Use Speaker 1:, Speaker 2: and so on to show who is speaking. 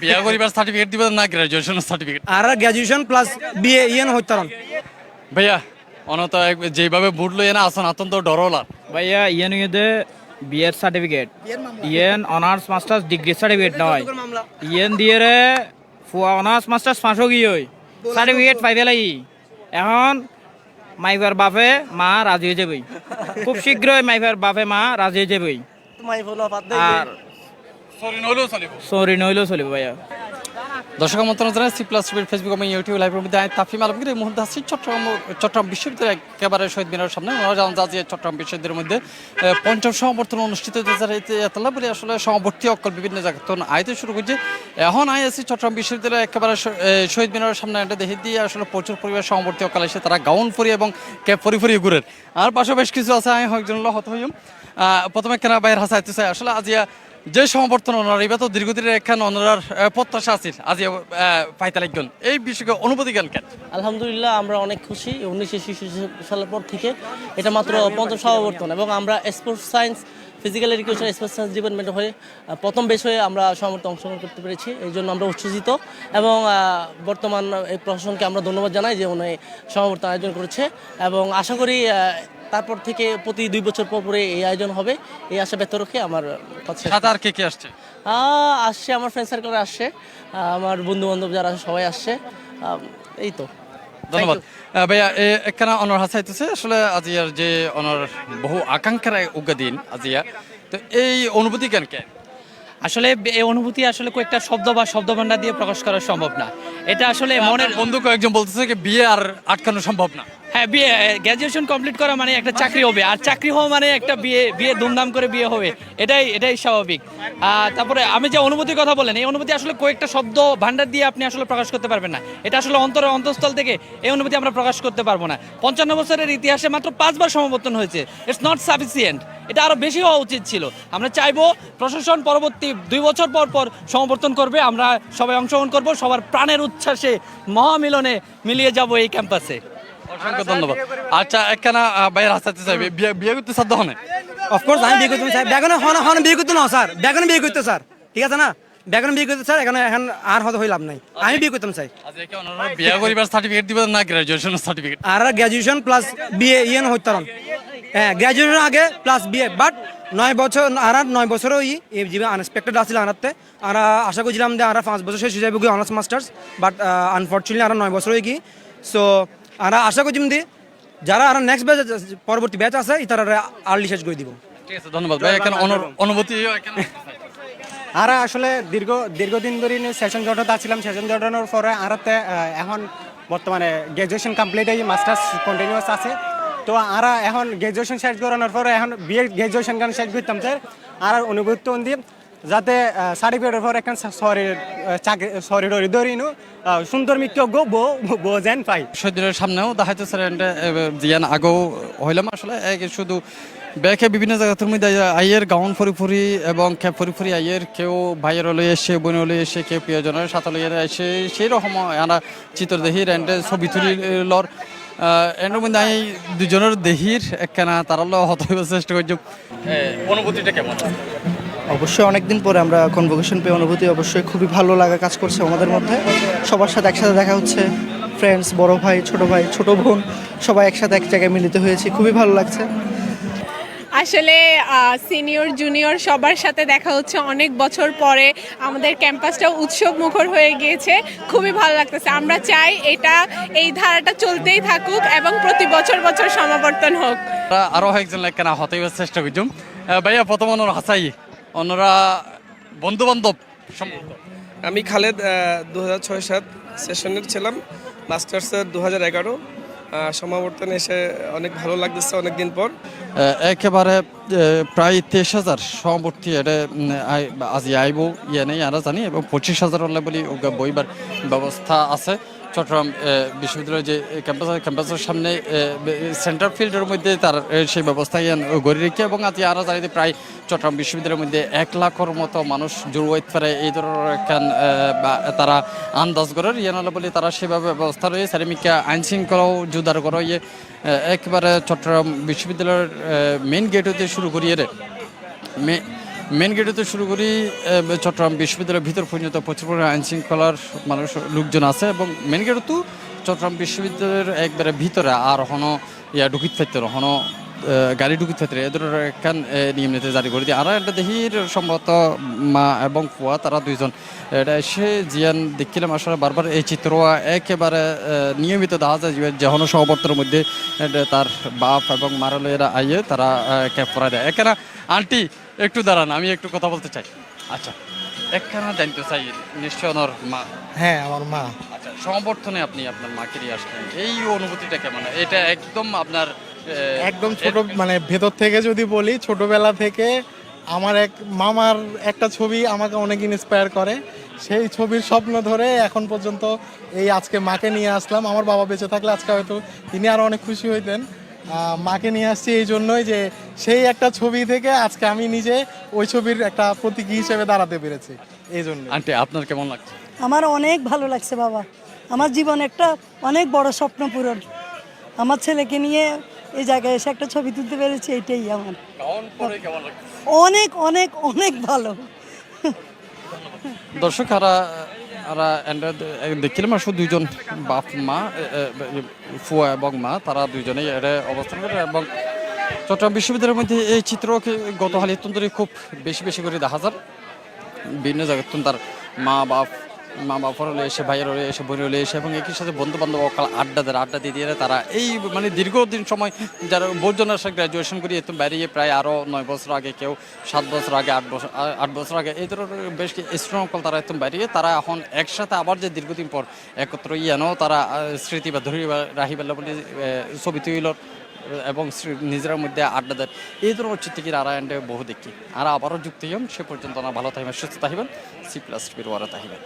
Speaker 1: বিয়া করিবার সার্টিফিকেট দিবেন না গ্রাজুয়েশন সার্টিফিকেট?
Speaker 2: আর গ্রাজুয়েশন প্লাস বিএ ইয়েন হইতারন
Speaker 1: ভাইয়া অনত যেভাবে বুট লই না আসন আতন তো ডরলার
Speaker 3: ভাইয়া ইয়েন ইয়েতে বিএড সার্টিফিকেট ইয়েন অনার্স মাস্টার্স ডিগ্রি সার্টিফিকেট নয় ইয়েন দিয়ে রে অনার্স মাস্টার্স ফাঁসো গিয়ে সার্টিফিকেট পাইবে লাগি এখন মাইফার বাপে মা রাজি হয়ে যাবেই খুব শীঘ্রই মাইফার বাপে মা রাজি হয়ে যাবেই আর সরি নইলেও চলিব ভাইয়া।
Speaker 1: দর্শক আমন্ত্রণ জানাই সি প্লাস টিভির ফেসবুক এবং ইউটিউব লাইভের মধ্যে আমি তাফিম আলমগীর। এই মুহূর্তে আছি চট্টগ্রাম বিশ্ববিদ্যালয় একেবারে শহীদ মিনারের সামনে। ওনারা জানান যে চট্টগ্রাম বিশ্ববিদ্যালয়ের মধ্যে পঞ্চম সমাবর্তন অনুষ্ঠিত হতে এতলা বলে আসলে সমাবর্তী অকল বিভিন্ন জায়গা তো আইতে শুরু করছে। এখন আই আছি চট্টগ্রাম বিশ্ববিদ্যালয় একেবারে শহীদ মিনারের সামনে একটা দেখে দিয়ে আসলে প্রচুর পরিবার সমাবর্তী অকাল এসে তারা গাউন পরি এবং ক্যাপ পরি ঘুরের আর পাশে বেশ কিছু আছে। আমি কয়েকজন হত হইম প্রথমে কেনা বাইর হাসাইতে চাই আসলে আজিয়া যে সমাবর্তন ওনার এবার তো দীর্ঘদিনের একখান ওনার প্রত্যাশা আছে আজ পাইতে লাগবেন এই বিষয়ে অনুভূতি জ্ঞান কেন?
Speaker 4: আলহামদুলিল্লাহ আমরা অনেক খুশি। 1966 সালের পর থেকে এটা মাত্র পঞ্চম সমাবর্তন এবং আমরা sports science physical education sports science department হয়ে প্রথম বেশ হয়ে আমরা সমাবর্তন অংশগ্রহণ করতে পেরেছি। এই জন্য আমরা উচ্ছ্বসিত এবং বর্তমান এই প্রশাসনকে আমরা ধন্যবাদ জানাই যে উনি সমাবর্তন আয়োজন করেছে এবং আশা করি তারপর থেকে প্রতি 2 বছর পর পরে এই আয়োজন হবে এই আশা ব্যক্ত রেখে আমার
Speaker 1: কথা। আর কে আসছে?
Speaker 4: আসছে আমার ফ্রেন্ড সার্কেল আসছে, আমার বন্ধু বান্ধব যারা সবাই আসছে, এই তো।
Speaker 1: ধন্যবাদ ভাইয়া। একখানা অনর হাসাইতেছে আসলে আজিয়ার যে অনর বহু আকাঙ্ক্ষার উগা দিন আজিয়া, তো এই অনুভূতি কেন কে?
Speaker 3: আসলে এই অনুভূতি আসলে কয়েকটা শব্দ বা শব্দ ভান্ডার দিয়ে প্রকাশ করা সম্ভব না। এটা আসলে মনের
Speaker 1: বন্ধু কয়েকজন বলতেছে যে বিয়ে আর আটকানো সম্ভব না।
Speaker 3: হ্যাঁ, বিয়ে গ্র্যাজুয়েশন কমপ্লিট করা মানে একটা চাকরি হবে, আর চাকরি হওয়া মানে একটা বিয়ে ধুমধাম করে বিয়ে হবে, এটাই স্বাভাবিক। তারপরে আমি যে অনুভূতির কথা বলেন, এই অনুভূতি আসলে কয়েকটা শব্দ ভান্ডার দিয়ে আপনি আসলে প্রকাশ করতে পারবেন না। এটা আসলে অন্তঃস্থল থেকে এই অনুভূতি আমরা প্রকাশ করতে পারবো না। 55 বছরের ইতিহাসে মাত্র 5 বার সমাবর্তন হয়েছে, ইটস নট সাফিসিয়েন্ট, এটা আরো বেশি হওয়া উচিত ছিল। আমরা চাইবো প্রশাসন পরবর্তী 2 বছর পর পর সমাবর্তন করবে, আমরা সবাই অংশগ্রহণ করব, সবার প্রাণের উচ্ছ্বাসে মহামিলনে মিলিয়ে যাব এই ক্যাম্পাসে।
Speaker 1: অসংখ্য ধন্যবাদ। আচ্ছা একখানা বাইরে হাসাতে চাইবে বিয়ে করতে সাধ্য হনে?
Speaker 2: অফকোর্স আমি বিয়ে করতে চাই। বেগুনে হন বিয়ে করতে না স্যার, বেগুনে বিয়ে করতে স্যার, ঠিক আছে না? বেগুনে বিয়ে করতে স্যার, এখন আর হয়তো হই লাভ নাই। আমি বিয়ে করতাম চাই।
Speaker 1: বিয়ে করিবার সার্টিফিকেট দিবেন না গ্রাজুয়েশন সার্টিফিকেট?
Speaker 2: আর গ্রাজুয়েশন প্লাস বিএ ইয়েন হইতারন হ্যাঁ, গ্রাজুয়েশন আগে প্লাস বিএ, বাট 9 বছর আর 9 বছরও এই জীবন আনএক্সপেক্টেড আসছিল আনাতে। আর আশা করছিলাম যে আর 5 বছর শেষ হয়ে যাবে অনার্স মাস্টার্স, বাট আনফর্চুনেটলি আর 9 বছর হয়ে গিয়ে। সো আর আশা করছি যে যারা আর নেক্সট ব্যাচ পরবর্তী ব্যাচ আছে তারা আর্লি শেষ করে দিব।
Speaker 1: ঠিক আছে, ধন্যবাদ ভাই। এখন অনুভূতি
Speaker 5: আর আসলে দীর্ঘদিন ধরে সেশন জটতে ছিলাম। সেশন জটানোর পরে আরতে এখন বর্তমানে গ্র্যাজুয়েশন কমপ্লিট হয়ে মাস্টার্স কন্টিনিউয়াস আছে। তো আর এখন গ্র্যাজুয়েশন শেষ করানোর পরে এখন বিএ গ্র্যাজুয়েশন গান শেষ করতাম স্যার। আর অনুভূতি দিয়ে যাতে সার্টিফিকেটের পর এখন সরি ধরিনু সুন্দর মিক্য গো বো যেন পাই।
Speaker 1: শহীদের সামনেও দেখাইতে স্যার জিয়ান আগেও হইলাম আসলে শুধু ব্যাকে বিভিন্ন জায়গার মধ্যে আইয়ের গাউন ফরি এবং ক্যাপ ফরি আইয়ের কেউ ভাইয়ের লই এসে বোন লই এসে কেউ প্রিয়জনের সাথে লইয়ে এসে সেই রকম আমরা চিত্র দেখি রেন্টে ছবি তুলি লর এর মধ্যে আমি দুজনের দেহির একখানা তারা হত চেষ্টা করছি। অনুভূতিটা কেমন?
Speaker 6: অবশ্যই অনেকদিন পরে আমরা কনভোকেশন পেয়ে অনুভূতি অবশ্যই খুবই ভালো লাগা কাজ করছে আমাদের মধ্যে। সবার সাথে একসাথে দেখা হচ্ছে, ফ্রেন্ডস, বড় ভাই, ছোট বোন সবাই একসাথে এক জায়গায় মিলিত হয়েছি, খুবই ভালো লাগছে।
Speaker 7: আসলে সিনিয়র জুনিয়র সবার সাথে দেখা হচ্ছে অনেক বছর পরে, আমাদের ক্যাম্পাসটা উৎসব মুখর হয়ে গিয়েছে, খুবই ভালো লাগতেছে। আমরা চাই এই ধারাটা চলতেই থাকুক এবং প্রতি বছর সমাবর্তন হোক।
Speaker 1: আরো একজন কেনা হতে চেষ্টা করছুম ভাইয়া। প্রথম অনর হাসাই অন্যরা বন্ধু বান্ধব।
Speaker 8: আমি খালেদ 2006-07 সেশনের ছিলাম, মাস্টার্সের 2011। সমাবর্তনে এসে অনেক ভালো লাগতেছে অনেকদিন পর।
Speaker 1: একেবারে প্রায় 23,000 সমাবর্তী এটা আজি আইব ইয়ে নেই আমরা জানি, এবং 25,000 হলে বলি বইবার ব্যবস্থা আছে। চট্টগ্রাম বিশ্ববিদ্যালয়ের যে ক্যাম্পাসের সামনে সেন্টার ফিল্ডের মধ্যে তার সেই ব্যবস্থা গড়ে রেখে, এবং আজ আরও জানি প্রায় চট্টগ্রাম বিশ্ববিদ্যালয়ের মধ্যে 1 লাখের মতো মানুষ জড়ো হইতে পারে এই ধরনের একখান তারা আন্দাজ করার ইয়ে নাহলে বলে তারা সেভাবে ব্যবস্থা রয়েছে। সারিমিকা আইন শৃঙ্খলাও জোরদার করা ইয়ে একেবারে চট্টগ্রাম বিশ্ববিদ্যালয়ের মেইন গেট হতে শুরু করিয়ে মেন গেটে শুরু করি চট্টগ্রাম বিশ্ববিদ্যালয়ের ভিতর পর্যন্ত প্রচুর পরিমাণে আইন শৃঙ্খলার মানুষ লোকজন আছে এবং মেন গেটে তো চট্টগ্রাম বিশ্ববিদ্যালয়ের একবারে ভিতরে আর হনো ঢুকিত ফেরতে হনো গাড়ি ঢুকিত ফেরতে এদের একখান নিয়ম নীতি জারি করে দিয়ে আর একটা দেহির সম্ভবত মা এবং ফুয়া তারা দুইজন এটা এসে জিয়ান দেখছিলাম আসলে বারবার এই চিত্র একেবারে নিয়মিত দেখা যায় যে হনো সহবর্তনের মধ্যে তার বাপ এবং মারালেরা আইয়ে তারা ক্যাপ করা দেয় এখানে আন্টি একটু দাঁড়ান আমি একটু কথা বলতে চাই আচ্ছা একখানা জানতে চাই নিশ্চয় ওনার মা
Speaker 9: হ্যাঁ আমার মা
Speaker 1: আচ্ছা সমবর্থনে আপনি আপনার মাকে নিয়ে আসলেন এই অনুভূতিটা কেমন এটা একদম আপনার
Speaker 9: একদম ছোট মানে ভেতর থেকে যদি বলি ছোটবেলা থেকে আমার এক মামার একটা ছবি আমাকে অনেক ইন্সপায়ার করে সেই ছবির স্বপ্ন ধরে এখন পর্যন্ত এই আজকে মাকে নিয়ে আসলাম আমার বাবা বেঁচে থাকলে আজকে হয়তো তিনি আরও অনেক খুশি হইতেন মাকে নিয়ে আসছি এই জন্যই যে সেই একটা ছবি থেকে আজকে আমি নিজে ওই ছবির একটা প্রতীকী হিসেবে দাঁড়াতে পেরেছি এই জন্য
Speaker 1: আন্টি আপনার কেমন লাগছে
Speaker 10: আমার অনেক ভালো লাগছে বাবা আমার জীবন একটা অনেক বড় স্বপ্ন পূরণ আমার ছেলেকে নিয়ে এই জায়গায় এসে একটা ছবি তুলতে পেরেছি এটাই আমার অনেক অনেক অনেক ভালো
Speaker 1: দর্শক দেখছিলাম আসলে দুইজন বাপ মা ফুয়া এবং মা তারা দুইজনেই এটা অবস্থান করে এবং চট্টগ্রাম বিশ্ববিদ্যালয়ের মধ্যে এই চিত্রকে গত হালি ধরে খুব বেশি বেশি করে দেখা যায় বিভিন্ন জায়গায় তার মা বাপর হলে এসে ভাইয়ের হলে এসে বোনের হলে এসে এবং একই সাথে বন্ধু বান্ধব অকাল আড্ডা দিয়ে তারা এই মানে দীর্ঘদিন সময় যারা বহুজন আসে গ্র্যাজুয়েশন করি এত বেরিয়ে প্রায় আরও 9 বছর আগে কেউ 7 বছর আগে 8 বছর আগে এই ধরনের বেশ স্টুডেন্ট অকল তারা এত বেরিয়ে তারা এখন একসাথে আবার যে দীর্ঘদিন পর একত্র ইয়ানো তারা স্মৃতি বা ধরি রাহি বেলা বলে ছবি তুইল এবং নিজের মধ্যে আড্ডা দেয় এই ধরনের চিত্র কি আর বহু দেখি আর আবারও যুক্ত হন সে পর্যন্ত ভালো থাকবেন সুস্থ থাকবেন C+ ওয়ারা থাকবেন।